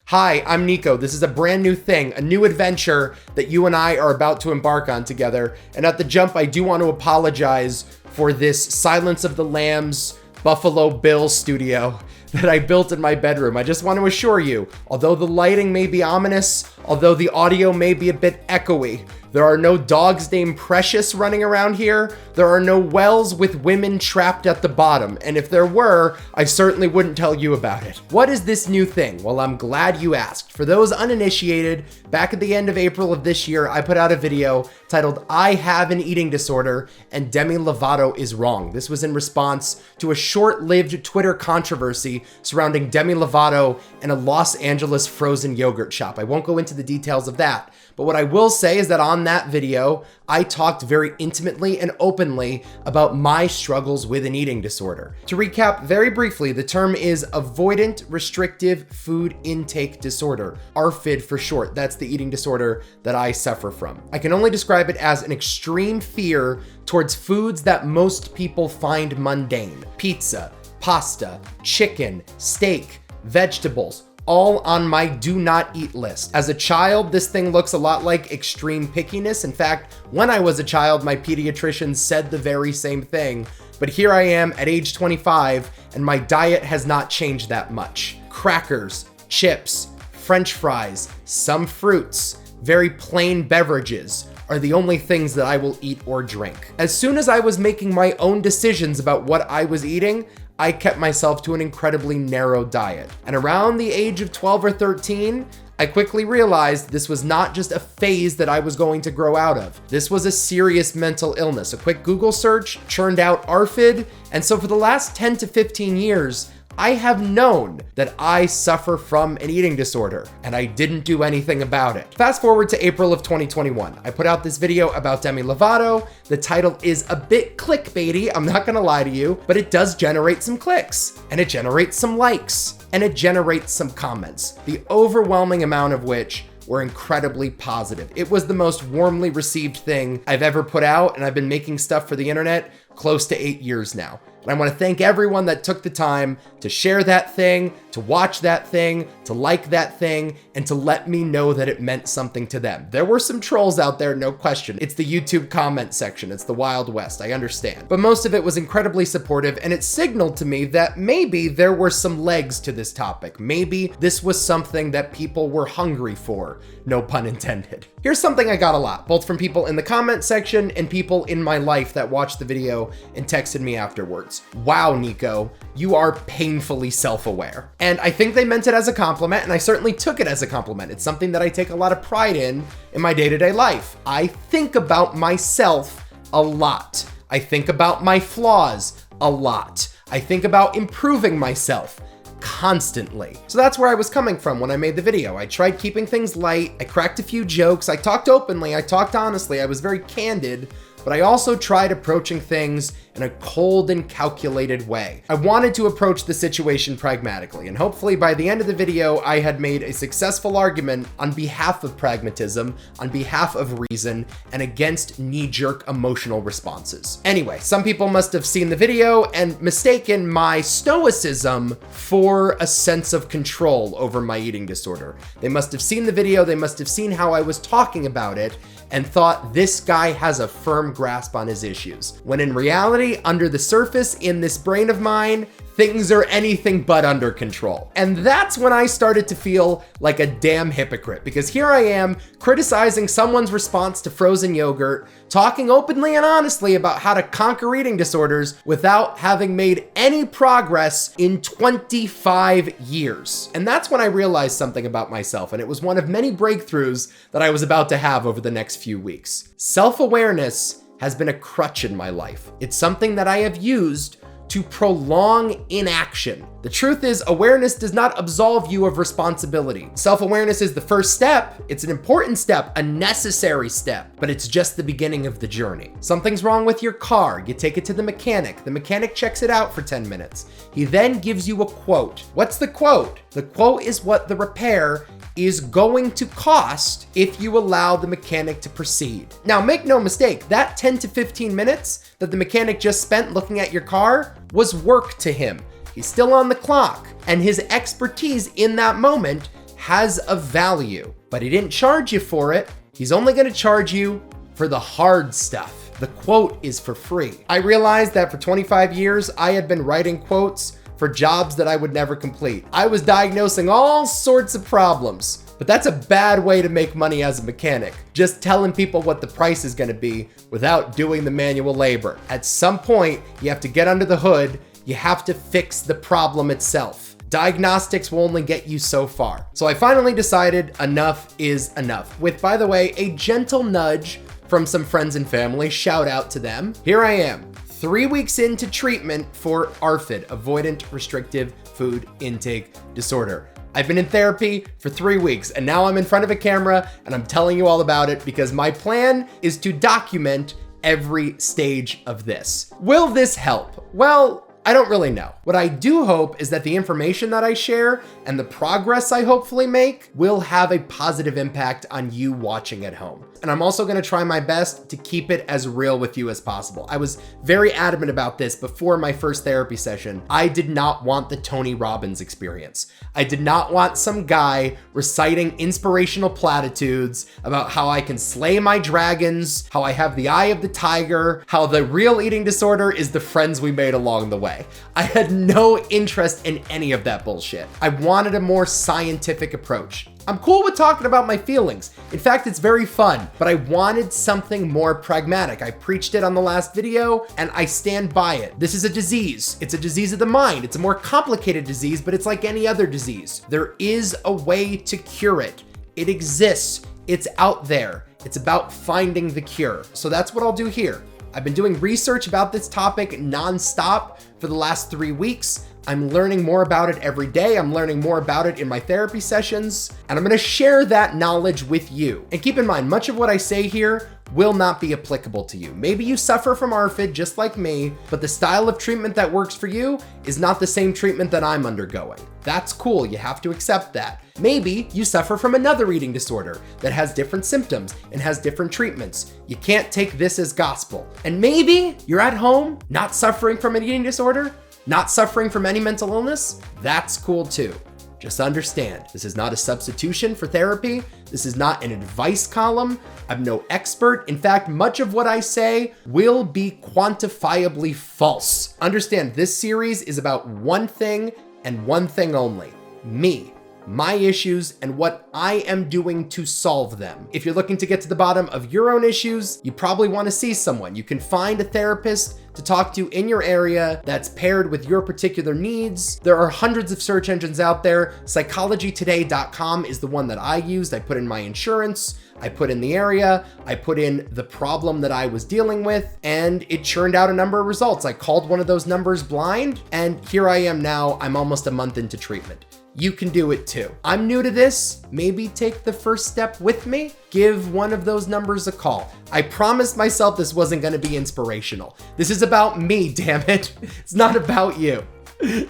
Hi, I'm Nico. This is a brand new thing, a new adventure that you and I are about to embark on together. And at the jump, I do want to apologize for this Silence of the Lambs Buffalo Bill studio that I built in my bedroom. I just want to assure you, although the lighting may be ominous, although the audio may be a bit echoey, there are no dogs named Precious running around here. There are no wells with women trapped at the bottom. And if there were, I certainly wouldn't tell you about it. What is this new thing? Well, I'm glad you asked. For those uninitiated, back at the end of April of this year, I put out a video titled, I Have an Eating Disorder and Demi Lovato is Wrong. This was in response to a short-lived Twitter controversy surrounding Demi Lovato and a Los Angeles frozen yogurt shop. I won't go into the details of that. But what I will say is that on that video, I talked very intimately and openly about my struggles with an eating disorder. To recap very briefly, the term is Avoidant Restrictive Food Intake Disorder, ARFID for short. That's the eating disorder that I suffer from. I can only describe it as an extreme fear towards foods that most people find mundane. Pizza, pasta, chicken, steak, vegetables, all on my do not eat list. As a child, this thing looks a lot like extreme pickiness. In fact, when I was a child, my pediatrician said the very same thing. But here I am at age 25, and my diet has not changed that much. Crackers, chips, French fries, some fruits, very plain beverages are the only things that I will eat or drink. As soon as I was making my own decisions about what I was eating, I kept myself to an incredibly narrow diet. And around the age of 12 or 13, I quickly realized this was not just a phase that I was going to grow out of. This was a serious mental illness. A quick Google search churned out ARFID. And so for the last 10 to 15 years, I have known that I suffer from an eating disorder, and I didn't do anything about it. Fast forward to April of 2021. I put out this video about Demi Lovato. The title is a bit clickbaity, I'm not gonna lie to you, but it does generate some clicks, and it generates some likes, and it generates some comments, the overwhelming amount of which were incredibly positive. It was the most warmly received thing I've ever put out, and I've been making stuff for the internet close to 8 years now. And I want to thank everyone that took the time to share that thing, to watch that thing, to like that thing, and to let me know that it meant something to them. There were some trolls out there, no question. It's the YouTube comment section. It's the Wild West, I understand. But most of it was incredibly supportive, and it signaled to me that maybe there were some legs to this topic. Maybe this was something that people were hungry for, no pun intended. Here's something I got a lot, both from people in the comment section and people in my life that watched the video and texted me afterwards. Wow, Nico, you are painfully self-aware. And I think they meant it as a compliment, and I certainly took it as a compliment. It's something that I take a lot of pride in my day-to-day life. I think about myself a lot. I think about my flaws a lot. I think about improving myself constantly. So that's where I was coming from when I made the video. I tried keeping things light. I cracked a few jokes. I talked openly. I talked honestly. I was very candid, but I also tried approaching things in a cold and calculated way. I wanted to approach the situation pragmatically, and hopefully by the end of the video, I had made a successful argument on behalf of pragmatism, on behalf of reason, and against knee-jerk emotional responses. Anyway, some people must have seen the video and mistaken my stoicism for a sense of control over my eating disorder. They must have seen the video, they must have seen how I was talking about it, and thought this guy has a firm grasp on his issues. When in reality, under the surface, in this brain of mine, things are anything but under control. And that's when I started to feel like a damn hypocrite, because here I am criticizing someone's response to frozen yogurt, talking openly and honestly about how to conquer eating disorders without having made any progress in 25 years. And that's when I realized something about myself, and it was one of many breakthroughs that I was about to have over the next few weeks. Self-awareness has been a crutch in my life. It's something that I have used to prolong inaction. The truth is, awareness does not absolve you of responsibility. Self-awareness is the first step. It's an important step, a necessary step, but it's just the beginning of the journey. Something's wrong with your car. You take it to the mechanic. The mechanic checks it out for 10 minutes. He then gives you a quote. What's the quote? The quote is what the repair is going to cost if you allow the mechanic to proceed. Now, make no mistake, that 10 to 15 minutes that the mechanic just spent looking at your car was work to him. He's still on the clock, and his expertise in that moment has a value, but he didn't charge you for it. He's only gonna charge you for the hard stuff. The quote is for free. I realized that for 25 years, I had been writing quotes for jobs that I would never complete. I was diagnosing all sorts of problems, but that's a bad way to make money as a mechanic. Just telling people what the price is gonna be without doing the manual labor. At some point, you have to get under the hood. You have to fix the problem itself. Diagnostics will only get you so far. So I finally decided enough is enough. With, by the way, a gentle nudge from some friends and family, shout out to them. Here I am, 3 weeks into treatment for ARFID, Avoidant Restrictive Food Intake Disorder. I've been in therapy for 3 weeks and now I'm in front of a camera and I'm telling you all about it because my plan is to document every stage of this. Will this help? Well, I don't really know. What I do hope is that the information that I share and the progress I hopefully make will have a positive impact on you watching at home. And I'm also gonna try my best to keep it as real with you as possible. I was very adamant about this before my first therapy session. I did not want the Tony Robbins experience. I did not want some guy reciting inspirational platitudes about how I can slay my dragons, how I have the eye of the tiger, how the real eating disorder is the friends we made along the way. I had no interest in any of that bullshit. I wanted a more scientific approach. I'm cool with talking about my feelings. In fact, it's very fun, but I wanted something more pragmatic. I preached it on the last video and I stand by it. This is a disease. It's a disease of the mind. It's a more complicated disease, but it's like any other disease. There is a way to cure it. It exists. It's out there. It's about finding the cure. So that's what I'll do here. I've been doing research about this topic nonstop for the last 3 weeks. I'm learning more about it every day. I'm learning more about it in my therapy sessions, and I'm gonna share that knowledge with you. And keep in mind, much of what I say here will not be applicable to you. Maybe you suffer from ARFID just like me, but the style of treatment that works for you is not the same treatment that I'm undergoing. That's cool, you have to accept that. Maybe you suffer from another eating disorder that has different symptoms and has different treatments. You can't take this as gospel. And maybe you're at home, not suffering from an eating disorder, not suffering from any mental illness. That's cool too. Just understand, this is not a substitution for therapy. This is not an advice column. I'm no expert. In fact, much of what I say will be quantifiably false. Understand, this series is about one thing and one thing only: me, my issues, and what I am doing to solve them. If you're looking to get to the bottom of your own issues, you probably want to see someone. You can find a therapist to talk to in your area that's paired with your particular needs. There are hundreds of search engines out there. Psychologytoday.com is the one that I used. I put in my insurance, I put in the area, I put in the problem that I was dealing with, and it churned out a number of results. I called one of those numbers blind, and here I am now. I'm almost a month into treatment. You can do it too. I'm new to this. Maybe take the first step with me. Give one of those numbers a call. I promised myself this wasn't going to be inspirational. This is about me, damn it. It's not about you.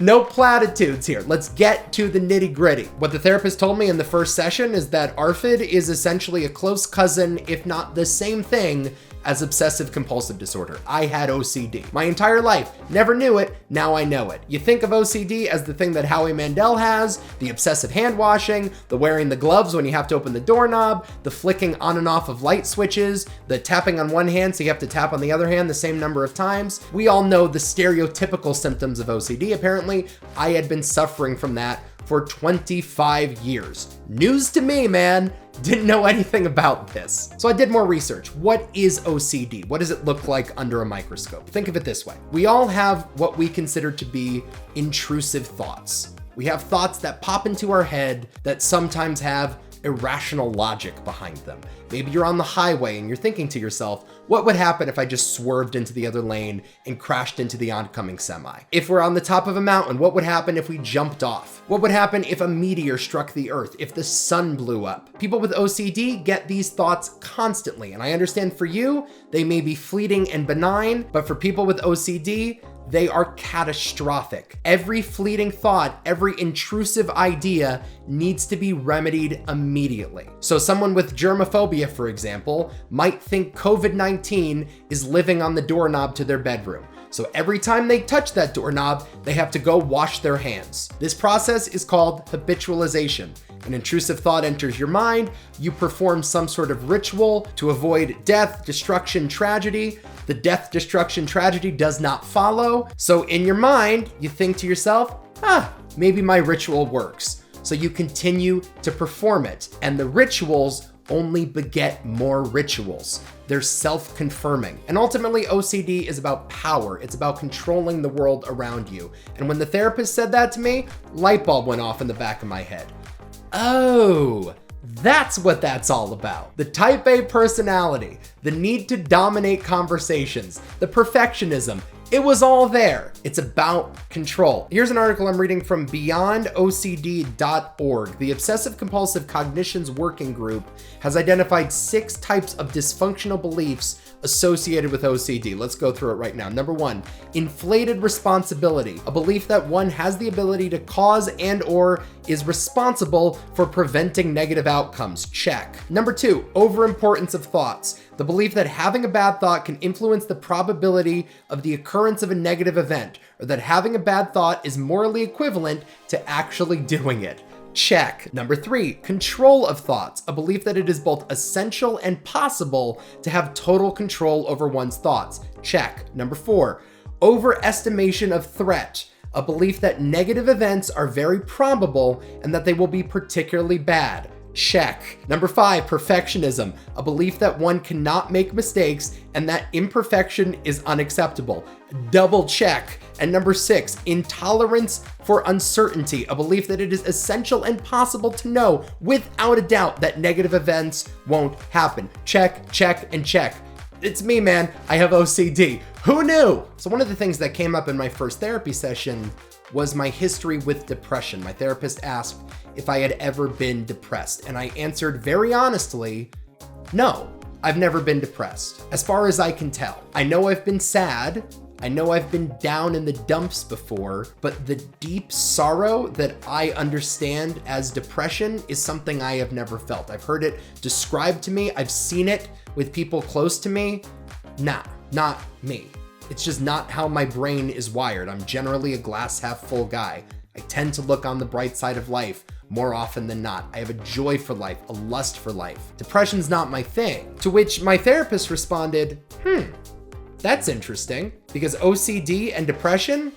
No platitudes here. Let's get to the nitty gritty. What the therapist told me in the first session is that ARFID is essentially a close cousin, if not the same thing, as Obsessive Compulsive Disorder. I had OCD my entire life. Never knew it, now I know it. You think of OCD as the thing that Howie Mandel has, the obsessive hand washing, the wearing the gloves when you have to open the doorknob, the flicking on and off of light switches, the tapping on one hand so you have to tap on the other hand the same number of times. We all know the stereotypical symptoms of OCD. Apparently, I had been suffering from that for 25 years. News to me, man. Didn't know anything about this. So I did more research. What is OCD? What does it look like under a microscope? Think of it this way. We all have what we consider to be intrusive thoughts. We have thoughts that pop into our head that sometimes have irrational logic behind them. Maybe you're on the highway and you're thinking to yourself, what would happen if I just swerved into the other lane and crashed into the oncoming semi? If we're on the top of a mountain, what would happen if we jumped off? What would happen if a meteor struck the earth? If the sun blew up? People with OCD get these thoughts constantly, and I understand for you, they may be fleeting and benign, but for people with OCD, they are catastrophic. Every fleeting thought, every intrusive idea needs to be remedied immediately. So someone with germophobia, for example, might think COVID-19 is living on the doorknob to their bedroom. So every time they touch that doorknob, they have to go wash their hands. This process is called habitualization. An intrusive thought enters your mind, you perform some sort of ritual to avoid death, destruction, tragedy. The death, destruction, tragedy does not follow. So in your mind, you think to yourself, maybe my ritual works. So you continue to perform it, and the rituals only beget more rituals. They're self-confirming. And ultimately, OCD is about power. It's about controlling the world around you. And when the therapist said that to me, light bulb went off in the back of my head. Oh, that's what that's all about. The type A personality, the need to dominate conversations, the perfectionism, it was all there. It's about control. Here's an article I'm reading from beyondocd.org. The Obsessive Compulsive Cognitions Working Group has identified 6 types of dysfunctional beliefs associated with OCD. Let's go through it right now. Number 1, inflated responsibility, a belief that one has the ability to cause and or is responsible for preventing negative outcomes. Check. Number 2, overimportance of thoughts, the belief that having a bad thought can influence the probability of the occurrence of a negative event, or that having a bad thought is morally equivalent to actually doing it. Check. Number 3, control of thoughts, a belief that it is both essential and possible to have total control over one's thoughts. Check. Number 4, overestimation of threat, a belief that negative events are very probable and that they will be particularly bad. Check. Number 5, perfectionism, a belief that one cannot make mistakes and that imperfection is unacceptable. Double check. And number 6, intolerance for uncertainty, a belief that it is essential and possible to know without a doubt that negative events won't happen. Check, check, and check. It's me, man. I have OCD. Who knew? So one of the things that came up in my first therapy session was my history with depression. My therapist asked if I had ever been depressed, and I answered very honestly, no, I've never been depressed. As far as I can tell. I know I've been sad, I know I've been down in the dumps before, but the deep sorrow that I understand as depression is something I have never felt. I've heard it described to me, I've seen it with people close to me. Nah, not me. It's just not how my brain is wired. I'm generally a glass half full guy. I tend to look on the bright side of life more often than not. I have a joy for life, a lust for life. Depression's not my thing. To which my therapist responded, that's interesting, because OCD and depression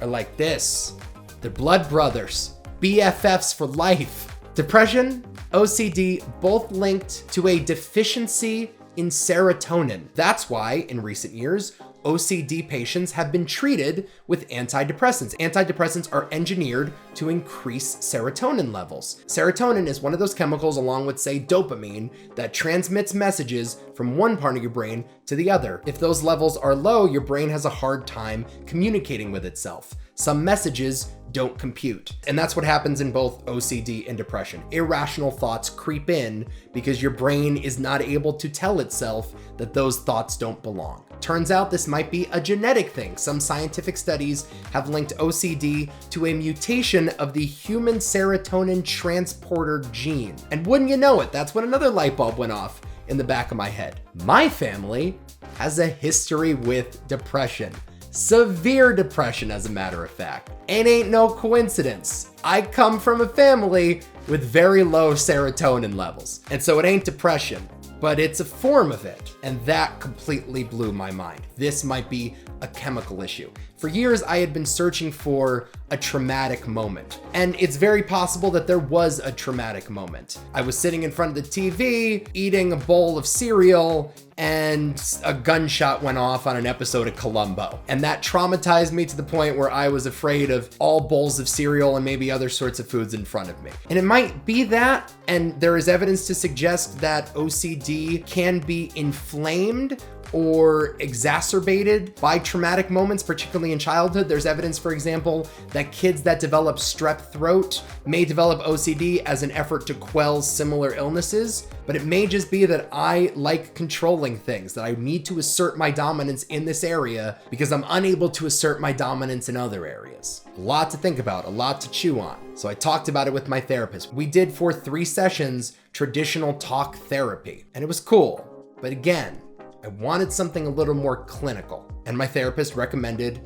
are like this. They're blood brothers, BFFs for life. Depression, OCD, both linked to a deficiency in serotonin. That's why, in recent years, OCD patients have been treated with antidepressants. Antidepressants are engineered to increase serotonin levels. Serotonin is one of those chemicals, along with, say, dopamine, that transmits messages from one part of your brain to the other. If those levels are low, your brain has a hard time communicating with itself. Some messages don't compute. And that's what happens in both OCD and depression. Irrational thoughts creep in because your brain is not able to tell itself that those thoughts don't belong. Turns out this might be a genetic thing. Some scientific studies have linked OCD to a mutation of the human serotonin transporter gene. And wouldn't you know it, that's when another light bulb went off in the back of my head. My family has a history with depression. Severe depression, as a matter of fact. And ain't no coincidence. I come from a family with very low serotonin levels. And so it ain't depression, but it's a form of it. And that completely blew my mind. This might be a chemical issue. For years, I had been searching for a traumatic moment. And it's very possible that there was a traumatic moment. I was sitting in front of the TV, eating a bowl of cereal, and a gunshot went off on an episode of Columbo. And that traumatized me to the point where I was afraid of all bowls of cereal and maybe other sorts of foods in front of me. And it might be that, and there is evidence to suggest that OCD can be inflamed or exacerbated by traumatic moments, particularly in childhood. There's evidence, for example, that kids that develop strep throat may develop OCD as an effort to quell similar illnesses, but it may just be that I like controlling things, that I need to assert my dominance in this area because I'm unable to assert my dominance in other areas. A lot to think about, a lot to chew on. So I talked about it with my therapist. We did, for 3 sessions, traditional talk therapy, and it was cool. But again, I wanted something a little more clinical, and my therapist recommended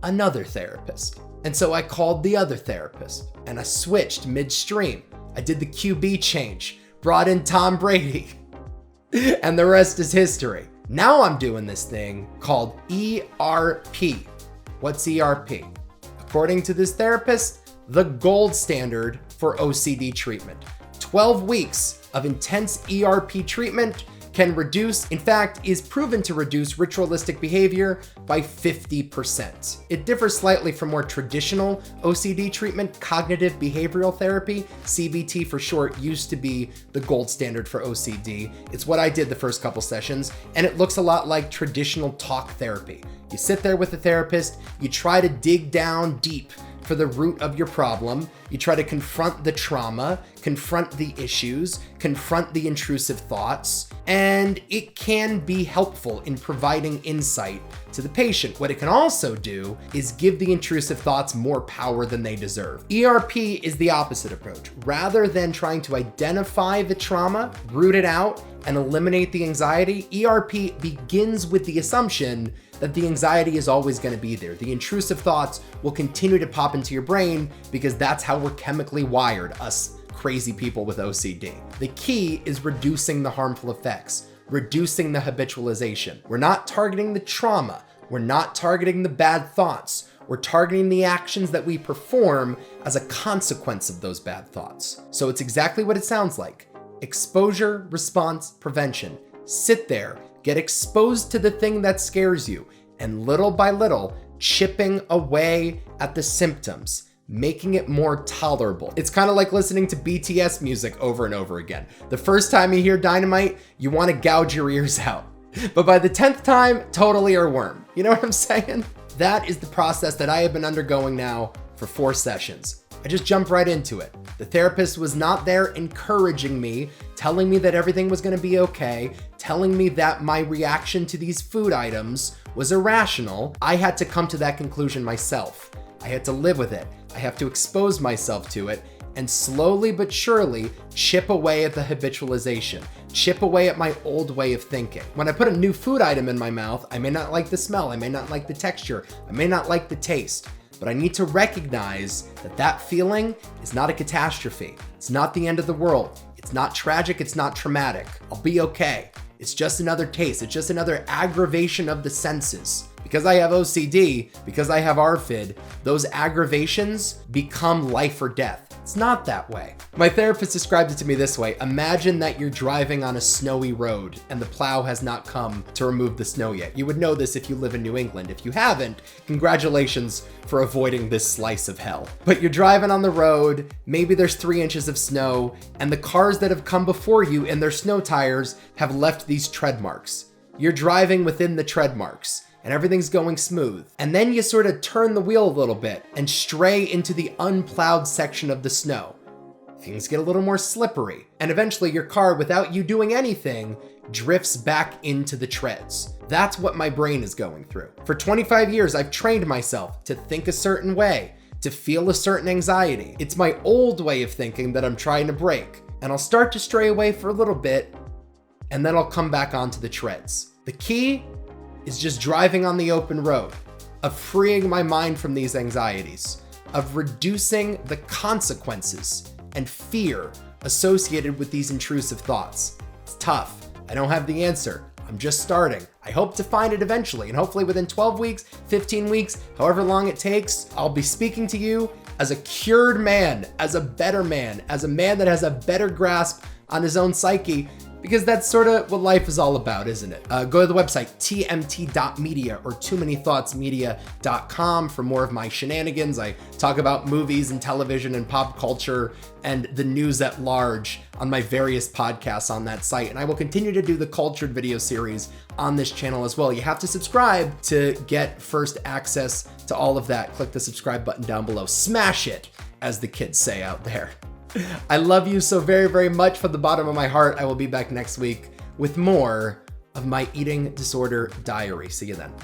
another therapist. And so I called the other therapist, and I switched midstream. I did the QB change, brought in Tom Brady, and the rest is history. Now I'm doing this thing called ERP. What's ERP? According to this therapist, the gold standard for OCD treatment. 12 weeks of intense ERP treatment can reduce, in fact, is proven to reduce ritualistic behavior by 50%. It differs slightly from more traditional OCD treatment. Cognitive behavioral therapy, CBT for short, used to be the gold standard for OCD. It's what I did the first couple sessions, and it looks a lot like traditional talk therapy. You sit there with a therapist, you try to dig down deep for the root of your problem. You try to confront the trauma, confront the issues, confront the intrusive thoughts, and it can be helpful in providing insight to the patient. What it can also do is give the intrusive thoughts more power than they deserve. ERP is the opposite approach. Rather than trying to identify the trauma, root it out, and eliminate the anxiety, ERP begins with the assumption that the anxiety is always going to be there. The intrusive thoughts will continue to pop into your brain because that's how we're chemically wired, us crazy people with OCD. The key is reducing the harmful effects, reducing the habitualization. We're not targeting the trauma. We're not targeting the bad thoughts. We're targeting the actions that we perform as a consequence of those bad thoughts. So it's exactly what it sounds like. Exposure, response, prevention. Sit there, get exposed to the thing that scares you, and little by little, chipping away at the symptoms, making it more tolerable. It's kind of like listening to BTS music over and over again. The first time you hear Dynamite, you want to gouge your ears out. But by the 10th time, totally earworm. You know what I'm saying? That is the process that I have been undergoing now for 4 sessions. I just jumped right into it. The therapist was not there encouraging me, telling me that everything was going to be okay, telling me that my reaction to these food items was irrational. I had to come to that conclusion myself. I had to live with it. I have to expose myself to it and slowly but surely chip away at the habitualization, chip away at my old way of thinking. When I put a new food item in my mouth, I may not like the smell, I may not like the texture, I may not like the taste, but I need to recognize that that feeling is not a catastrophe. It's not the end of the world. It's not tragic, it's not traumatic. I'll be okay. It's just another taste. It's just another aggravation of the senses. Because I have OCD, because I have ARFID, those aggravations become life or death. It's not that way. My therapist described it to me this way. Imagine that you're driving on a snowy road and the plow has not come to remove the snow yet. You would know this if you live in New England. If you haven't, congratulations for avoiding this slice of hell. But you're driving on the road, maybe there's 3 inches of snow, and the cars that have come before you in their snow tires have left these tread marks. You're driving within the tread marks, and everything's going smooth. And then you sort of turn the wheel a little bit and stray into the unplowed section of the snow. Things get a little more slippery, and eventually your car, without you doing anything, drifts back into the treads. That's what my brain is going through. For 25 years, I've trained myself to think a certain way, to feel a certain anxiety. It's my old way of thinking that I'm trying to break, and I'll start to stray away for a little bit, and then I'll come back onto the treads. The key is just driving on the open road, of freeing my mind from these anxieties, of reducing the consequences and fear associated with these intrusive thoughts. It's tough. I don't have the answer. I'm just starting. I hope to find it eventually, and hopefully within 12 weeks, 15 weeks, however long it takes, I'll be speaking to you as a cured man, as a better man, as a man that has a better grasp on his own psyche, because that's sort of what life is all about, isn't it? Go to the website, tmt.media or toomanythoughtsmedia.com for more of my shenanigans. I talk about movies and television and pop culture and the news at large on my various podcasts on that site. And I will continue to do the cultured video series on this channel as well. You have to subscribe to get first access to all of that. Click the subscribe button down below. Smash it, as the kids say out there. I love you so very, very much from the bottom of my heart. I will be back next week with more of my eating disorder diary. See you then.